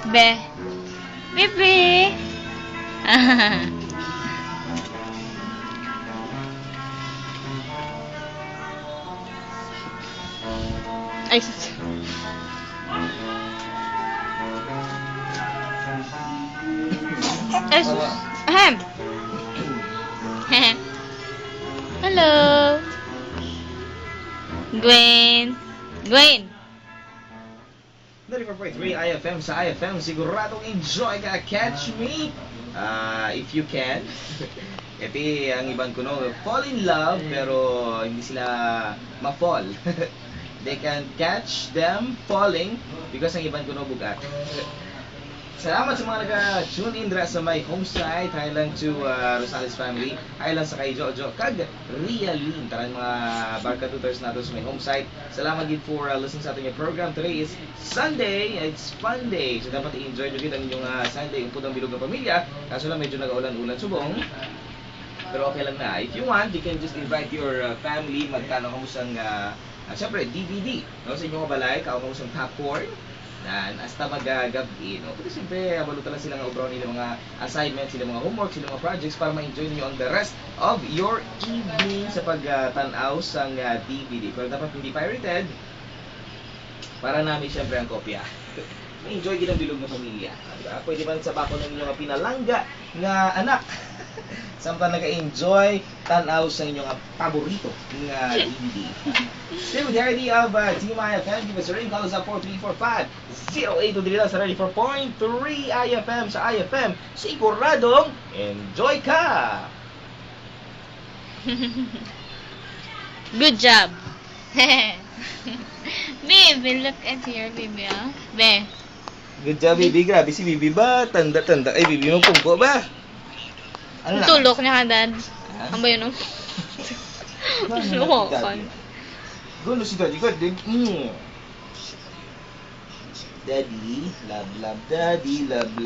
Be. Bebe. Ay, sus. Ay, sus. Ahem. Hello. Gwen. Gwen. 94.3 IFM sa IFM, siguradong enjoy ka. Catch me if you can. Ito ang ibang kuno, fall in love pero hindi sila ma-fall. They can catch them falling because ang ibang kuno bugat. Salamat sa mga nag-tune in dra sa my home site. Hi lang to Rosales family. Hi lang sa kay Jojo kag Rialin. Taran mga barka tutors nato sa my home site. Salamat din for listening sa ating program. Today is Sunday. It's fun day. So dapat i-enjoy nyo ang inyong Sunday. Umpod ang bilog ng pamilya. Kaso lang medyo nag-aulan-ulan subong. Pero okay lang na. If you want, you can just invite your family. Magkano kamusang siyempre, DVD. No? Sa inyong balay, kamusang popcorn. Na hasta mag-gabi, no? Kasi siyempre, abalutan lang sila ng obraw nila mga assignments, sila mga homework, sila mga projects para ma-enjoy niyo ang the rest of your evening sa pagtanaw sa DVD. Pero dapat hindi pirated para namin siyempre ang kopya. Ma-enjoy din ang bilog ng pamilya. Diba? Pwede man sa bako ng inyong pinalangga nga anak. Samtang nag-enjoy tanaw sa inyong paborito nga DVD. Still with the idea of Team IFM, give us a ring, call us up 4345-08 to dito sa 94.3 IFM sa IFM. Siguradong enjoy ka! Good job. Baby, look at here, baby, ah. Be. Good job, baby. Grabe si Bibi ba? Tanda-tanda. Ay, Bibi mo pungko ba? Ano lang? Tulok niya ka, Dad. Ha? Ang ba yun, oh? Ano ka? Gulo si Daddy. Good. Daddy, love, love, daddy, love, love.